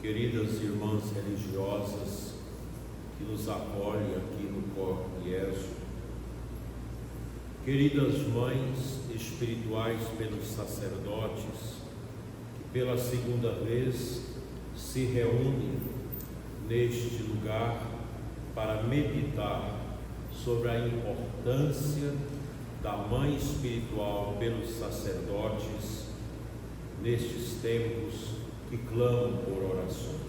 queridas irmãs religiosas que nos acolhem aqui no Cor Jesu, queridas mães espirituais pelos sacerdotes, que pela segunda vez se reúnem neste lugar para meditar sobre a importância da mãe espiritual pelos sacerdotes nestes tempos que clamam por orações.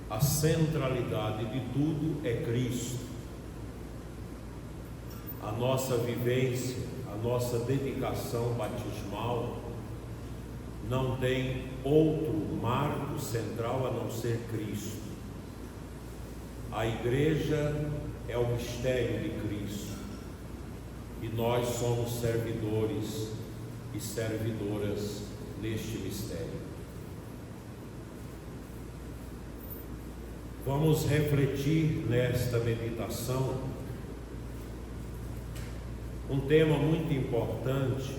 A centralidade de tudo é Cristo. A nossa vivência, a nossa dedicação batismal não tem outro marco central a não ser Cristo. A igreja é o mistério de Cristo e nós somos servidores e servidoras neste mistério. Vamos refletir nesta meditação um tema muito importante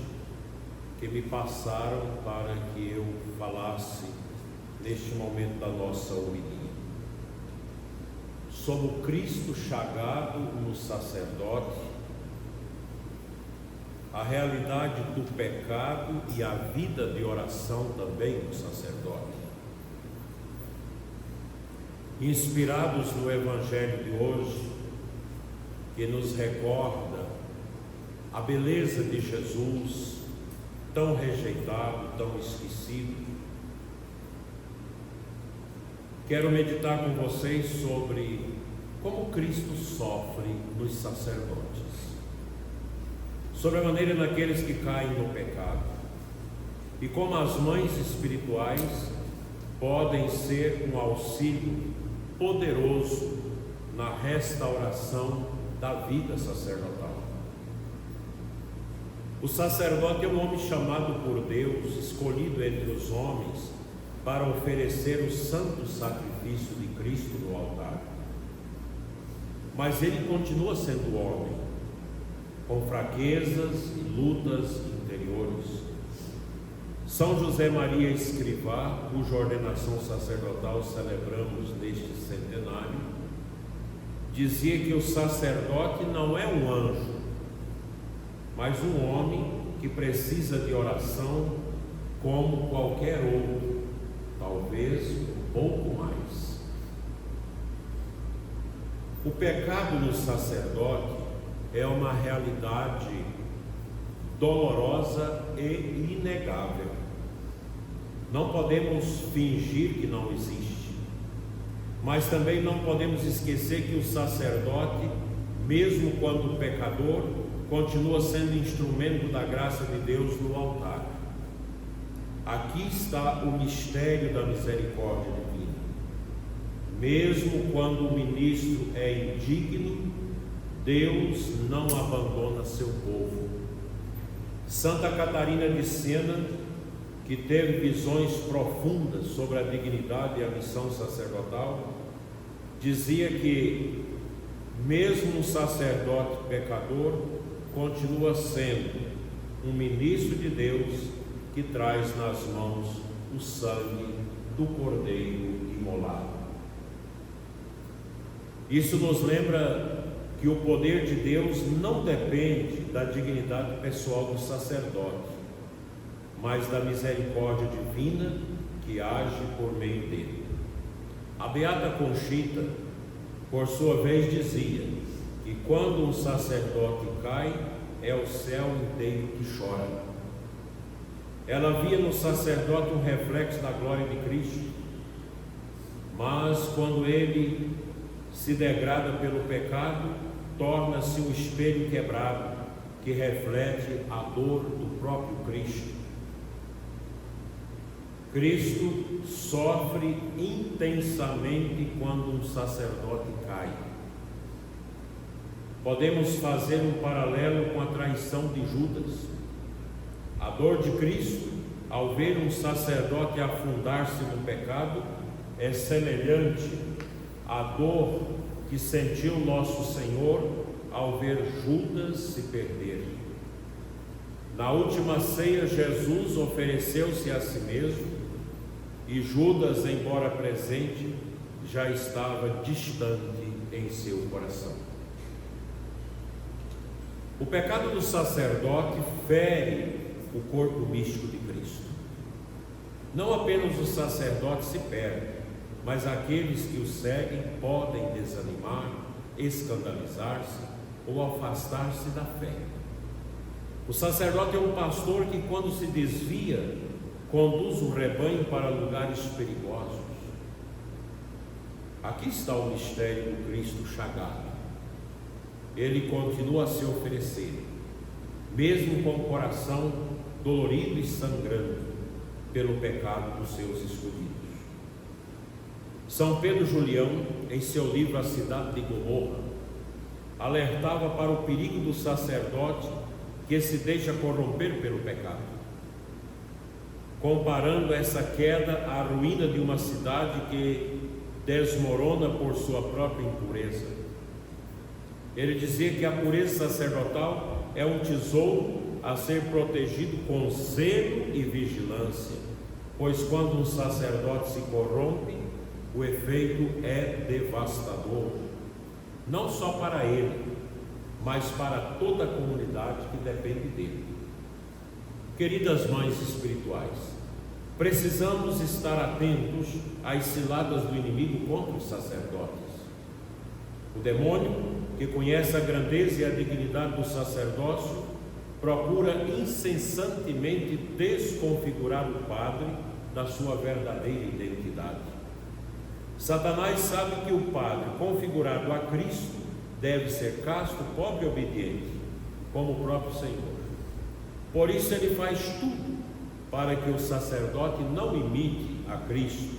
que me passaram para que eu falasse neste momento da nossa homilia, sobre o Cristo chagado no sacerdote, a realidade do pecado e a vida de oração também do sacerdote. Inspirados no Evangelho de hoje, que nos recorda a beleza de Jesus, tão rejeitado, tão esquecido, quero meditar com vocês sobre como Cristo sofre nos sacerdotes, sobre a maneira daqueles que caem no pecado e como as mães espirituais podem ser um auxílio poderoso na restauração da vida sacerdotal. O sacerdote é um homem chamado por Deus, escolhido entre os homens para oferecer o santo sacrifício de Cristo no altar. Mas ele continua sendo homem, com fraquezas e lutas interiores. São José Maria Escrivá, cuja ordenação sacerdotal celebramos neste centenário, dizia que o sacerdote não é um anjo, mas um homem que precisa de oração como qualquer outro, talvez um pouco mais. O pecado no sacerdote é uma realidade dolorosa e inegável. Não podemos fingir que não existe, mas também não podemos esquecer que o sacerdote, mesmo quando pecador, continua sendo instrumento da graça de Deus no altar. Aqui está o mistério da misericórdia divina. Mesmo quando o ministro é indigno, Deus não abandona seu povo. Santa Catarina de Siena, que teve visões profundas sobre a dignidade e a missão sacerdotal, dizia que mesmo um sacerdote pecador continua sendo um ministro de Deus que traz nas mãos o sangue do Cordeiro imolado. Isso nos lembra que o poder de Deus não depende da dignidade pessoal do sacerdote, mas da misericórdia divina que age por meio dele. A Beata Conchita, por sua vez, dizia que quando um sacerdote cai, é o céu inteiro que chora. Ela via no sacerdote um reflexo da glória de Cristo, mas quando ele se degrada pelo pecado, torna-se um espelho quebrado que reflete a dor do próprio Cristo. Cristo sofre intensamente quando um sacerdote cai. Podemos fazer um paralelo com a traição de Judas. A dor de Cristo, ao ver um sacerdote afundar-se no pecado, é semelhante à dor que sentiu nosso Senhor ao ver Judas se perder. Na última ceia, Jesus ofereceu-se a si mesmo e Judas, embora presente, já estava distante em seu coração. O pecado do sacerdote fere o corpo místico de Cristo. Não apenas o sacerdote se perde, mas aqueles que o seguem podem desanimar, escandalizar-se ou afastar-se da fé. O sacerdote é um pastor que, quando se desvia, conduz o rebanho para lugares perigosos. Aqui está o mistério do Cristo chagado. Ele continua a se oferecer, mesmo com o coração dolorido e sangrando pelo pecado dos seus escolhidos. São Pedro Julião, em seu livro A Cidade de Gomorra, alertava para o perigo do sacerdote que se deixa corromper pelo pecado, comparando essa queda à ruína de uma cidade que desmorona por sua própria impureza. Ele dizia que a pureza sacerdotal é um tesouro a ser protegido com zelo e vigilância, pois quando um sacerdote se corrompe, o efeito é devastador, não só para ele, mas para toda a comunidade que depende dele. Queridas mães espirituais, precisamos estar atentos às ciladas do inimigo contra os sacerdotes. O demônio, que conhece a grandeza e a dignidade do sacerdócio, procura incessantemente desconfigurar o padre da sua verdadeira identidade. Satanás sabe que o padre configurado a Cristo deve ser casto, pobre e obediente, como o próprio Senhor. Por isso ele faz tudo para que o sacerdote não imite a Cristo,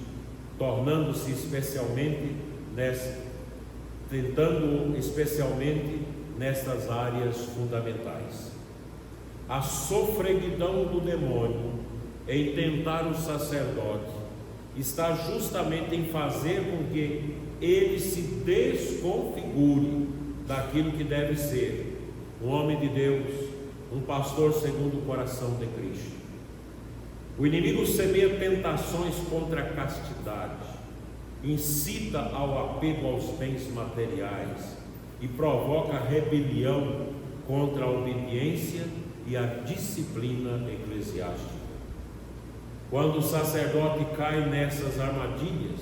tornando-se tentando especialmente nestas áreas fundamentais. A sofreguidão do demônio em tentar o sacerdote está justamente em fazer com que ele se desconfigure daquilo que deve ser um homem de Deus, um pastor segundo o coração de Cristo. O inimigo semeia tentações contra a castidade, incita ao apego aos bens materiais e provoca rebelião contra a obediência e a disciplina eclesiástica. Quando o sacerdote cai nessas armadilhas,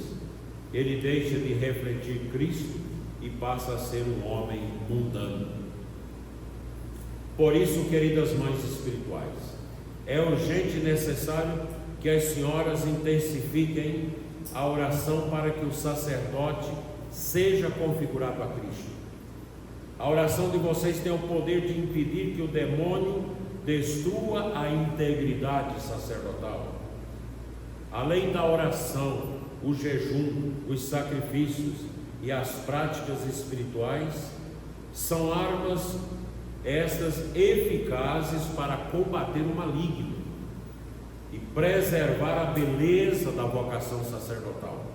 ele deixa de refletir Cristo e passa a ser um homem mundano. Por isso, queridas mães espirituais, é urgente e necessário que as senhoras intensifiquem a oração para que o sacerdote seja configurado a Cristo. A oração de vocês tem o poder de impedir que o demônio destrua a integridade sacerdotal. Além da oração, o jejum, os sacrifícios e as práticas espirituais são armas estas eficazes para combater o maligno e preservar a beleza da vocação sacerdotal.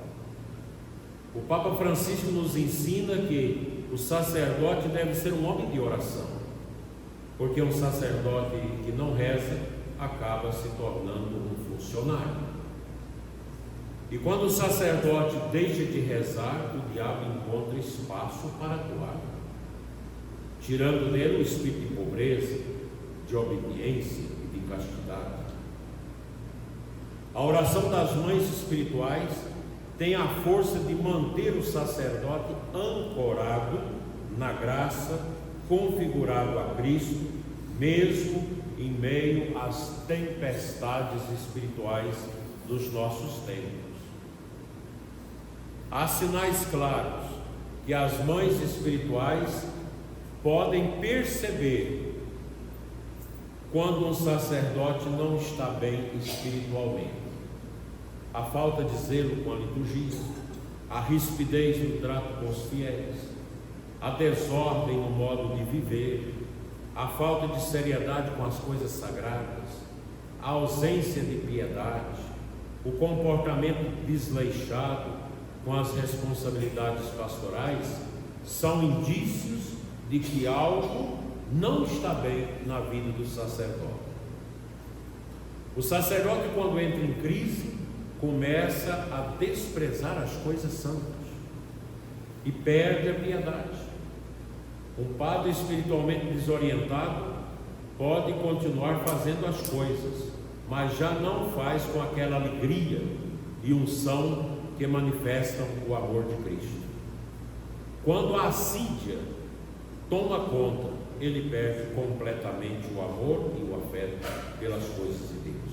O Papa Francisco nos ensina que o sacerdote deve ser um homem de oração, porque um sacerdote que não reza acaba se tornando um funcionário. E quando o sacerdote deixa de rezar, o diabo encontra espaço para atuar, tirando nele o espírito de pobreza, de obediência e de castidade. A oração das mães espirituais tem a força de manter o sacerdote ancorado na graça, configurado a Cristo, mesmo em meio às tempestades espirituais dos nossos tempos. Há sinais claros que as mães espirituais podem perceber quando um sacerdote não está bem espiritualmente. A falta de zelo com a liturgia, a rispidez no trato com os fiéis, a desordem no modo de viver, a falta de seriedade com as coisas sagradas, a ausência de piedade, o comportamento desleixado com as responsabilidades pastorais, são indícios de que algo não está bem na vida do sacerdote. O sacerdote, quando entra em crise, começa a desprezar as coisas santas e perde a piedade. Um padre espiritualmente desorientado pode continuar fazendo as coisas, mas já não faz com aquela alegria e unção que manifestam o amor de Cristo. Quando a assídia toma conta, ele perde completamente o amor e o afeto pelas coisas de Deus,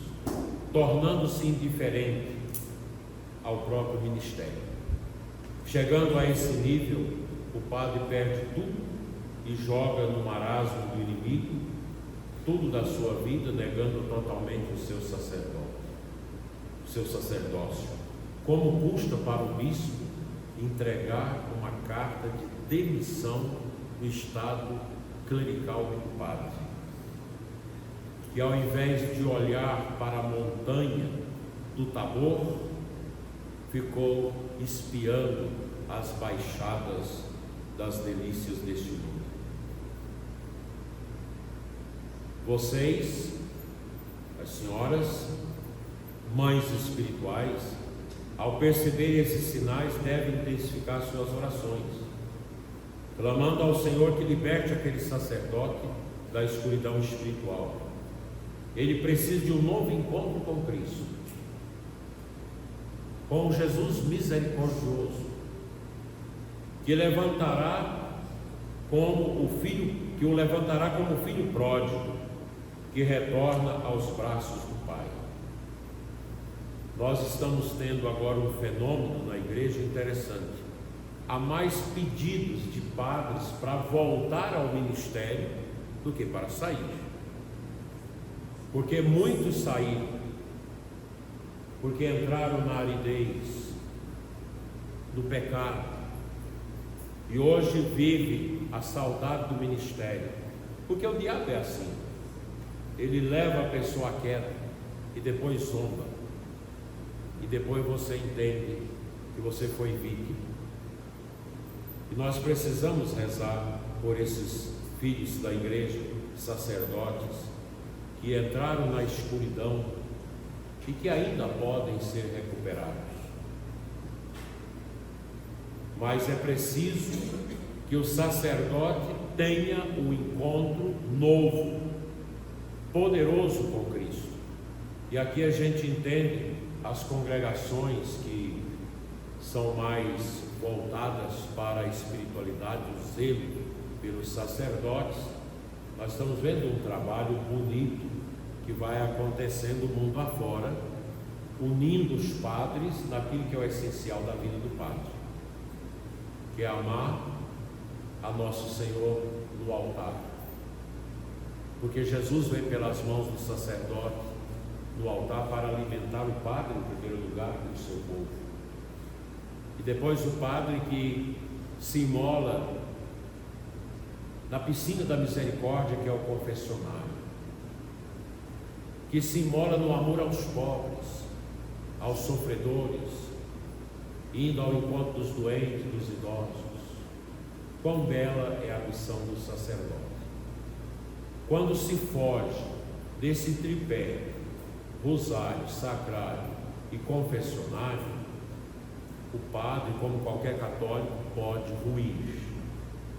tornando-se indiferente ao próprio ministério. Chegando a esse nível, o padre perde tudo e joga no marasmo do inimigo tudo da sua vida, negando totalmente o seu sacerdócio. Como custa para o bispo entregar uma carta de demissão do estado clerical do padre, que ao invés de olhar para a montanha do Tabor, ficou espiando as baixadas das delícias deste mundo. Vocês, as senhoras, mães espirituais, ao perceberem esses sinais, devem intensificar suas orações, clamando ao Senhor que liberte aquele sacerdote da escuridão espiritual. Ele precisa de um novo encontro com Cristo, com Jesus misericordioso, que levantará como o filho, que o levantará como o filho pródigo, que retorna aos braços do Pai. Nós estamos tendo agora um fenômeno na igreja interessante. Há mais pedidos de padres para voltar ao ministério do que para sair. Porque muitos saíram, porque entraram na aridez do pecado e hoje vive a saudade do ministério. Porque o diabo é assim. Ele leva a pessoa à queda e depois zomba. E depois você entende que você foi vítima. E nós precisamos rezar por esses filhos da igreja, sacerdotes, que entraram na escuridão e que ainda podem ser recuperados. Mas é preciso que o sacerdote tenha um encontro novo, poderoso com Cristo. E aqui a gente entende as congregações que são mais voltadas para a espiritualidade, o zelo pelos sacerdotes. Nós estamos vendo um trabalho bonito que vai acontecendo mundo afora, unindo os padres naquilo que é o essencial da vida do padre, que é amar a nosso Senhor no altar. Porque Jesus vem pelas mãos do sacerdote no altar para alimentar o padre, em primeiro lugar, e o seu povo. E depois o padre que se imola na piscina da misericórdia, que é o confessionário, que se imola no amor aos pobres, aos sofredores, indo ao encontro dos doentes, dos idosos. Quão bela é a missão do sacerdote! Quando se foge desse tripé, rosário, sacrário e confessionário, o padre, como qualquer católico, pode ruir,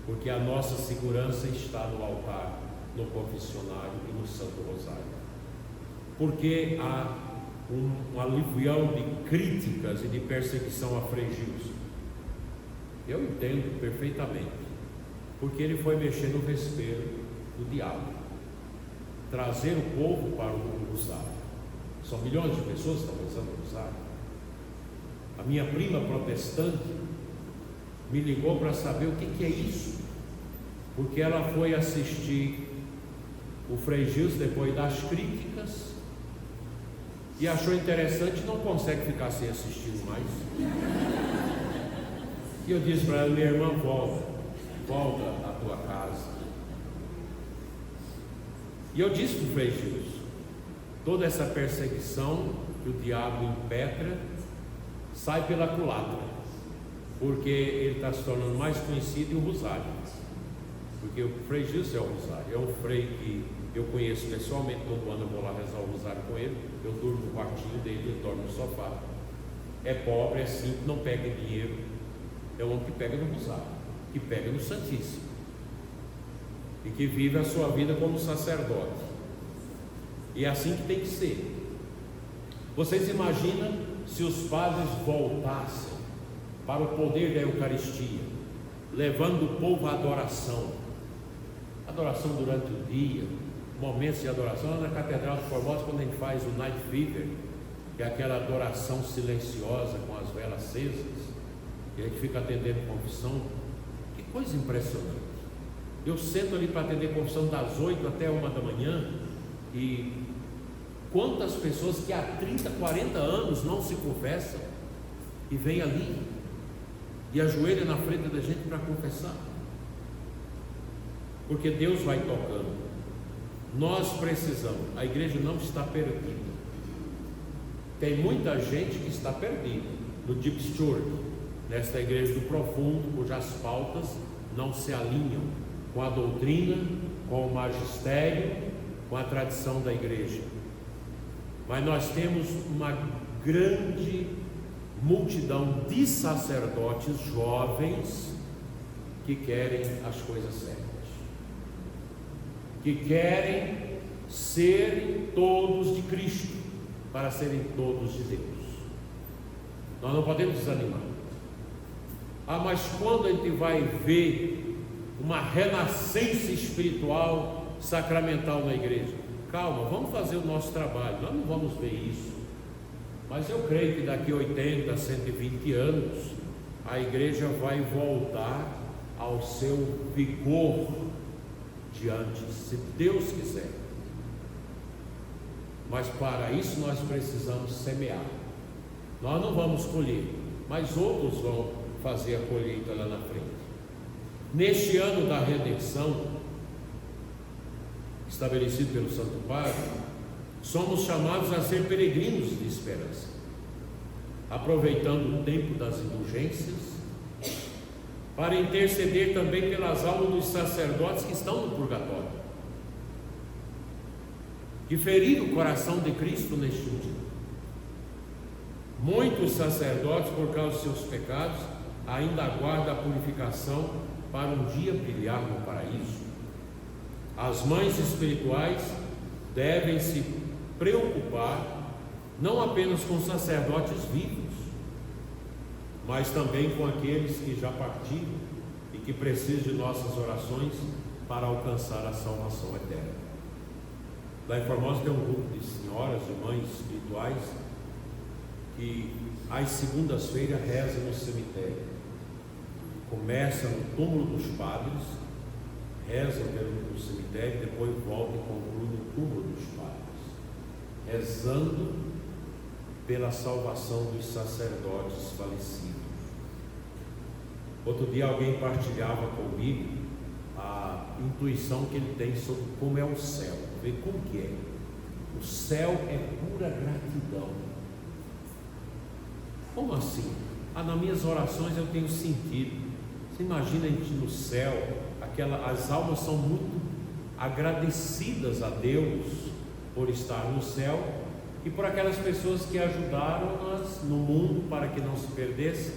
porque a nossa segurança está no altar, no confessionário e no Santo Rosário. Porque há um alivião de críticas e de perseguição a Frei Gilson. Eu entendo perfeitamente, porque ele foi mexer no vespeiro do diabo, trazer o povo para o rosário. São milhões de pessoas que estão rezando o rosário. A minha prima protestante me ligou para saber o que é isso, porque ela foi assistir o Frei Gilson depois das críticas e achou interessante e não consegue ficar sem assistir mais. E eu disse para ela: minha irmã, volta à tua casa. E eu disse para o Frei Gilson: toda essa perseguição que o diabo impetra sai pela culatra, porque ele está se tornando mais conhecido em o rosário, porque o Frei Gilson é o rosário, é um frei que eu conheço pessoalmente. Todo ano eu vou lá rezar o rosário com ele, eu durmo no quartinho dele, ele dorme no sofá, é pobre, é simples, não pega dinheiro, é o homem que pega no rosário, que pega no Santíssimo e que vive a sua vida como sacerdote. E é assim que tem que ser. Vocês imaginam se os padres voltassem para o poder da Eucaristia, levando o povo à adoração durante o dia, momentos de adoração. Na Catedral de Formosa, quando a gente faz o Night Fever, que é aquela adoração silenciosa com as velas acesas, e a gente fica atendendo confissão, que coisa impressionante. Eu sento ali para atender confissão das 8 até 1 da manhã, e quantas pessoas que há 30, 40 anos não se confessam, e vem ali, e ajoelha na frente da gente para confessar, porque Deus vai tocando. Nós precisamos, a igreja não está perdida. Tem muita gente que está perdida no Deep Church, nesta igreja do profundo, cujas pautas não se alinham com a doutrina, com o magistério, com a tradição da igreja. Mas nós temos uma grande multidão de sacerdotes jovens que querem as coisas certas, que querem ser todos de Cristo para serem todos de Deus. Nós não podemos desanimar. Mas quando a gente vai ver uma renascença espiritual sacramental na igreja? Calma, vamos fazer o nosso trabalho, nós não vamos ver isso. Mas eu creio que daqui a 80, 120 anos, a igreja vai voltar ao seu vigor de antes, se Deus quiser. Mas para isso nós precisamos semear. Nós não vamos colher, mas outros vão fazer a colheita lá na frente. Neste ano da redenção, estabelecido pelo Santo Padre, somos chamados a ser peregrinos de esperança, aproveitando o tempo das indulgências, para interceder também pelas almas dos sacerdotes que estão no purgatório, que feriram o coração de Cristo neste último. Muitos sacerdotes, por causa de seus pecados, ainda aguardam a purificação para um dia brilhar no paraíso. As mães espirituais devem se preocupar não apenas com sacerdotes vivos, mas também com aqueles que já partiram e que precisam de nossas orações para alcançar a salvação eterna. Lá em Formosa tem um grupo de senhoras e mães espirituais que às segundas-feiras rezam no cemitério. Começa no túmulo dos padres, rezam pelo cemitério, depois voltam e concluem no túmulo dos padres, rezando pela salvação dos sacerdotes falecidos. Outro dia alguém partilhava comigo a intuição que ele tem sobre como é o céu. Vê como que é. O céu é pura gratidão. Como assim? Nas minhas orações eu tenho sentido. Você imagina a gente no céu, as almas são muito agradecidas a Deus por estar no céu e por aquelas pessoas que ajudaram-nas no mundo para que não se perdesse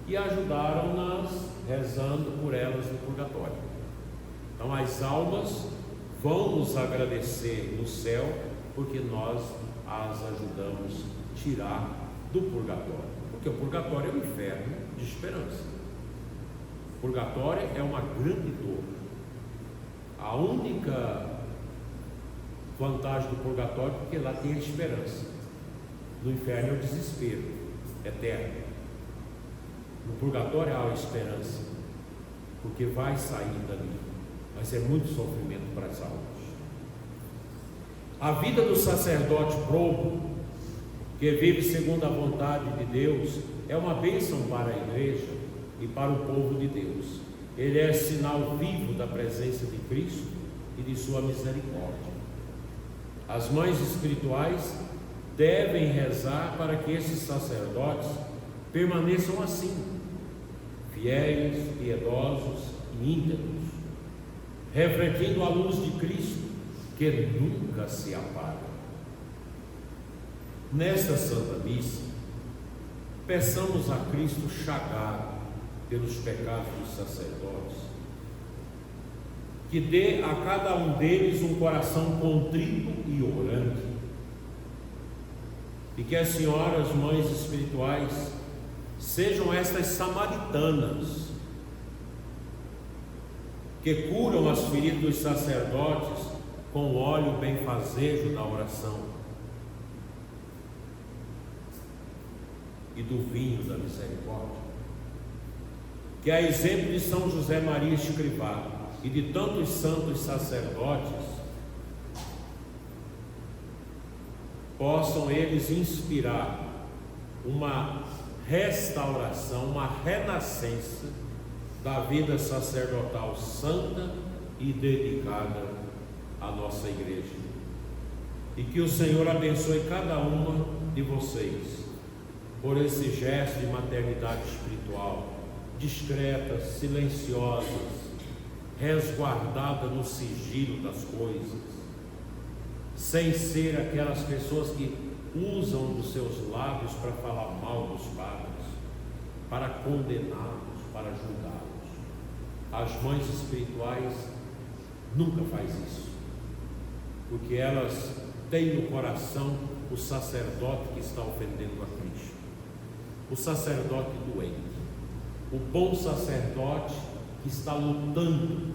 e ajudaram-nas rezando por elas no purgatório. Então as almas vão nos agradecer no céu porque nós as ajudamos a tirar do purgatório, porque o purgatório é um inferno de esperança. O purgatório é uma grande dor. A única vantagem do purgatório é porque lá tem a esperança. No inferno é o desespero eterno. No purgatório há a esperança, porque vai sair dali, mas é muito sofrimento para as almas. A vida do sacerdote probo, que vive segundo a vontade de Deus, é uma bênção para a igreja e para o povo de Deus. Ele é sinal vivo da presença de Cristo e de sua misericórdia. As mães espirituais devem rezar para que esses sacerdotes permaneçam assim, fiéis, piedosos e íntegros, refletindo a luz de Cristo, que nunca se apaga. Nesta Santa Missa, peçamos a Cristo chagado pelos pecados dos sacerdotes, que dê a cada um deles um coração contrito e orante, e que as senhoras mães espirituais sejam estas samaritanas que curam as feridas dos sacerdotes com o óleo benfazejo da oração e do vinho da misericórdia. Que a exemplo de São José Maria Escrivá e de tantos santos sacerdotes, possam eles inspirar uma restauração, uma renascença da vida sacerdotal santa e dedicada à nossa igreja. E que o Senhor abençoe cada uma de vocês por esse gesto de maternidade espiritual, discretas, silenciosas, resguardada no sigilo das coisas, sem ser aquelas pessoas que usam dos seus lábios para falar mal dos padres, para condená-los, para julgá-los. As mães espirituais nunca faz isso, porque elas têm no coração o sacerdote que está ofendendo a Cristo, o sacerdote doente, o bom sacerdote que está lutando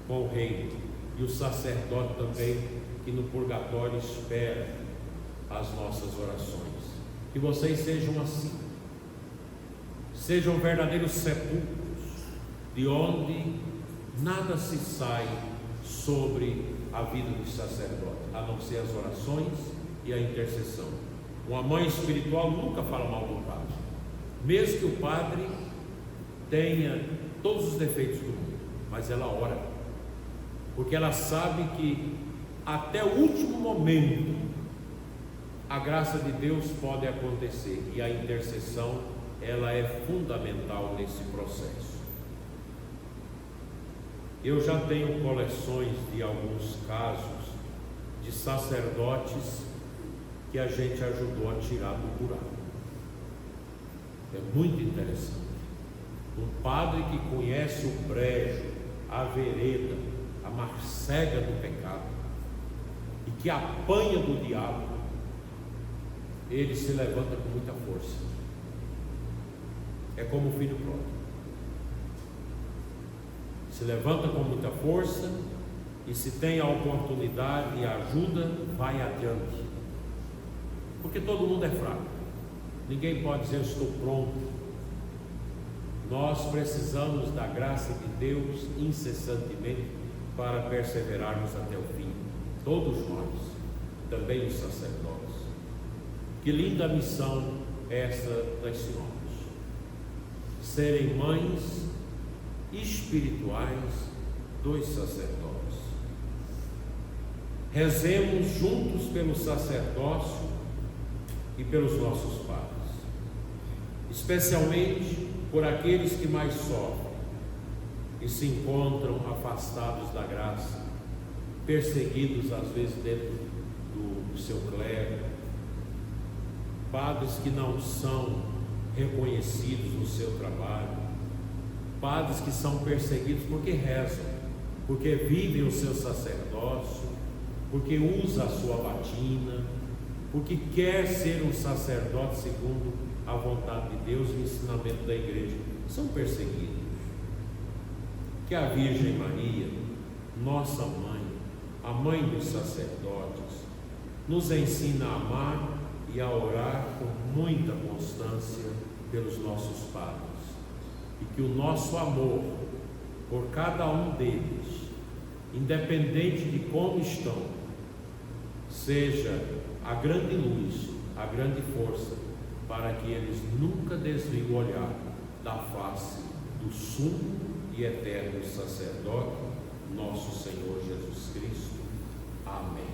com o reino, e o sacerdote também que no purgatório espera as nossas orações. Que vocês sejam assim, sejam verdadeiros sepulcros, de onde nada se sai sobre a vida dos sacerdotes, a não ser as orações e a intercessão. Uma mãe espiritual nunca fala mal do padre, mesmo que o padre tenha todos os defeitos do mundo, mas ela ora, porque ela sabe que até o último momento a graça de Deus pode acontecer, e a intercessão, ela é fundamental nesse processo. Eu já tenho coleções de alguns casos de sacerdotes que a gente ajudou a tirar do buraco. É muito interessante. Um padre que conhece o brejo, a vereda, a marcega do pecado, e que apanha do diabo, ele se levanta com muita força. É como o filho pródigo. Se levanta com muita força, e se tem a oportunidade e ajuda, vai adiante. Porque todo mundo é fraco. Ninguém pode dizer eu estou pronto. Nós precisamos da graça de Deus incessantemente para perseverarmos até o fim. Todos nós, também os sacerdotes. Que linda missão essa das senhoras. Serem mães espirituais dos sacerdotes. Rezemos juntos pelo sacerdócio e pelos nossos padres, especialmente por aqueles que mais sofrem e se encontram afastados da graça, perseguidos às vezes dentro do seu clero, padres que não são reconhecidos no seu trabalho, padres que são perseguidos porque rezam, porque vivem o seu sacerdócio, porque usa a sua batina, porque quer ser um sacerdote segundo a vontade de Deus e o ensinamento da igreja, são perseguidos. Que a Virgem Maria, nossa mãe, a mãe dos sacerdotes, nos ensina a amar e a orar com muita constância pelos nossos padres, e que o nosso amor por cada um deles, independente de como estão, seja a grande luz, a grande força, para que eles nunca desviem o olhar da face do sumo e eterno sacerdote, nosso Senhor Jesus Cristo. Amém.